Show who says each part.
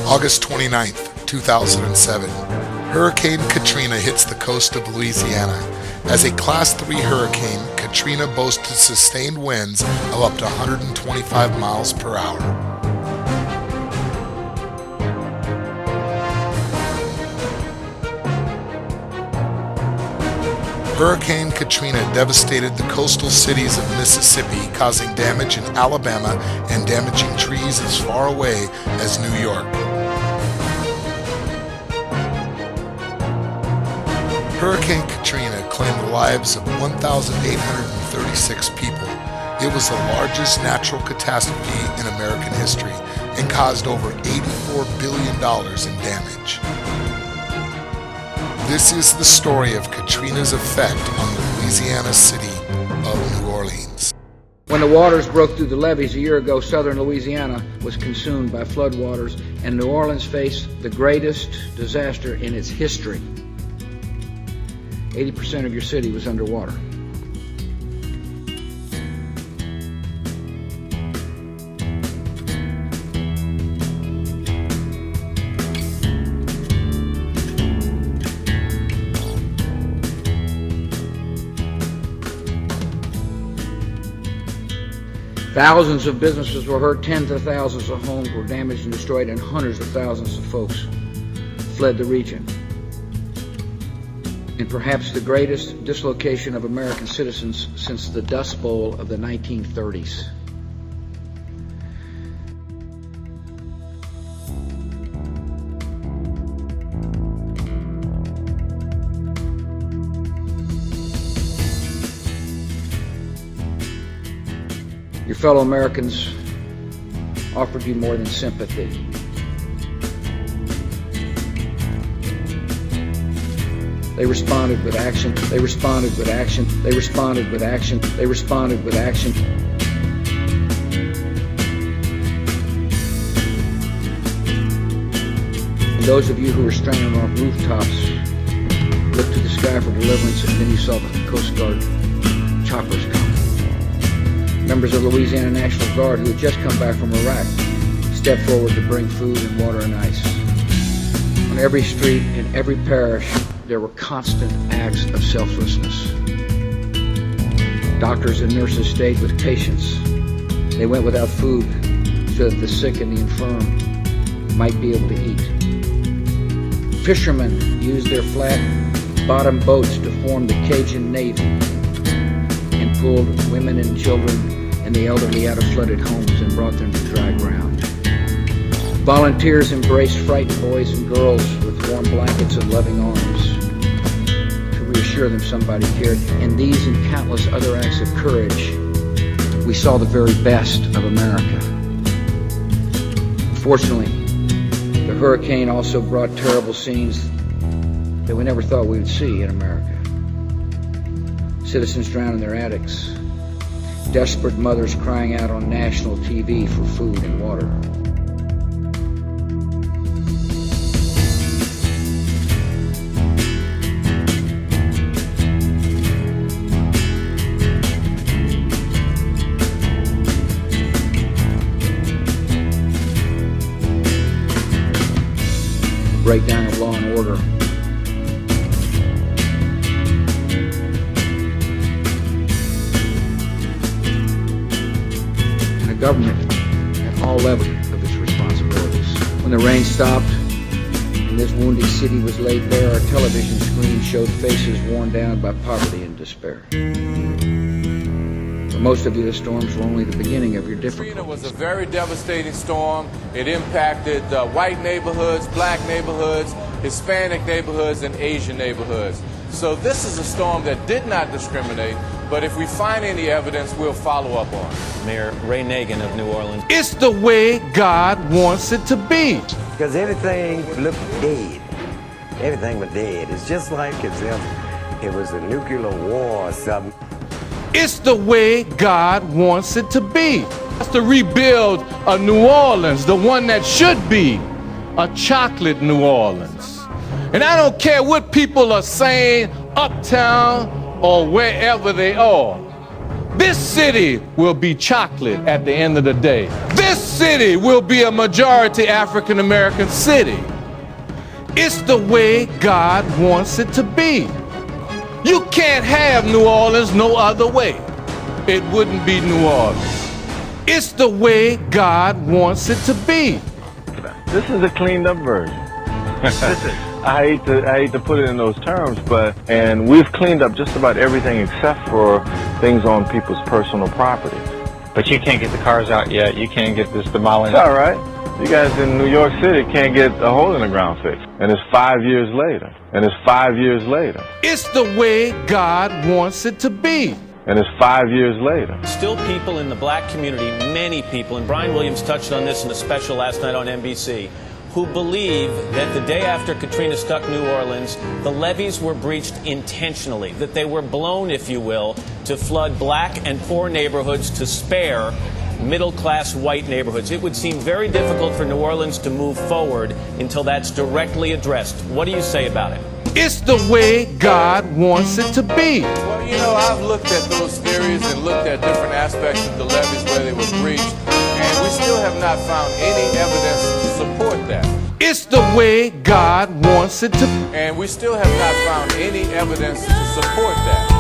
Speaker 1: August 29th, 2007. Hurricane Katrina hits the coast of Louisiana. As a Class 3 hurricane, Katrina boasted sustained winds of up to 125 miles per hour. Hurricane Katrina devastated the coastal cities of Mississippi, causing damage in Alabama and damaging trees as far away as New York. Hurricane Katrina claimed the lives of 1,836 people. It was the largest natural catastrophe in American history and caused over $84 billion in damage. This is the story of Katrina's effect on the Louisiana city of New Orleans.
Speaker 2: When the waters broke through the levees a year ago, southern Louisiana was consumed by floodwaters, and New Orleans faced the greatest disaster in its history. 80% of your city was underwater. Thousands of businesses were hurt, tens of thousands of homes were damaged and destroyed, and hundreds of thousands of folks fled the region. In perhaps the greatest dislocation of American citizens since the Dust Bowl of the 1930s. Your fellow Americans offered you more than sympathy. They responded with action. They responded with action. They responded with action. They responded with action. And those of you who were stranded off rooftops looked to the sky for deliverance, and then you saw the Coast Guard choppers come. Members of the Louisiana National Guard who had just come back from Iraq stepped forward to bring food and water and ice. On every street, in every parish, there were constant acts of selflessness. Doctors and nurses stayed with patients. They went without food so that the sick and the infirm might be able to eat. Fishermen used their flat-bottomed boats to form the Cajun Navy and pulled women and children and the elderly out of flooded homes and brought them to dry ground. Volunteers embraced frightened boys and girls with warm blankets and loving arms to reassure them somebody cared. In these and countless other acts of courage, we saw the very best of America. Fortunately, the hurricane also brought terrible scenes that we never thought we would see in America. Citizens drowned in their attics. Desperate mothers crying out on national TV for food and water. Breakdown of law and order. Government at all levels of its responsibilities. When the rain stopped and this wounded city was laid bare, our television screen showed faces worn down by poverty and despair. For most of you, the storms were only the beginning of your difficulties.
Speaker 3: Katrina was a very devastating storm. It impacted white neighborhoods, black neighborhoods, Hispanic neighborhoods, and Asian neighborhoods. So this is a storm that did not discriminate, but if we find any evidence, we'll follow up on it.
Speaker 4: Mayor Ray Nagin of New Orleans.
Speaker 5: It's the way God wants it to be.
Speaker 6: Because everything looked dead. Everything was dead. It's just like as if it was a nuclear war or something.
Speaker 5: It's the way God wants it to be. It's to rebuild a New Orleans, the one that should be a chocolate New Orleans. And I don't care what people are saying uptown or wherever they are. This city will be chocolate at the end of the day. This city will be a majority African American city. It's the way God wants it to be. You can't have New Orleans no other way. It wouldn't be New Orleans. It's the way God wants it to be.
Speaker 7: This is a cleaned up version. I hate to put it in those terms, and we've cleaned up just about everything except for things on people's personal property.
Speaker 8: But you can't get the cars out yet. You can't get this demolished.
Speaker 7: It's all right. You guys in New York City can't get a hole in the ground fixed. And it's 5 years later. And it's 5 years later.
Speaker 5: It's the way God wants it to be.
Speaker 7: And it's 5 years later.
Speaker 4: Still people in the black community, many people, and Brian Williams touched on this in a special last night on NBC, who believe that the day after Katrina struck New Orleans, the levees were breached intentionally, that they were blown, if you will, to flood black and poor neighborhoods to spare middle-class white neighborhoods. It would seem very difficult for New Orleans to move forward until that's directly addressed. What do you say about it?
Speaker 5: It's the way God wants it to be.
Speaker 3: Well, you know, I've looked at those theories and looked at different aspects of the levees where they were breached, and we still have not found any evidence to support that.
Speaker 5: It's the way God wants it to be.
Speaker 3: And we still have not found any evidence to support that.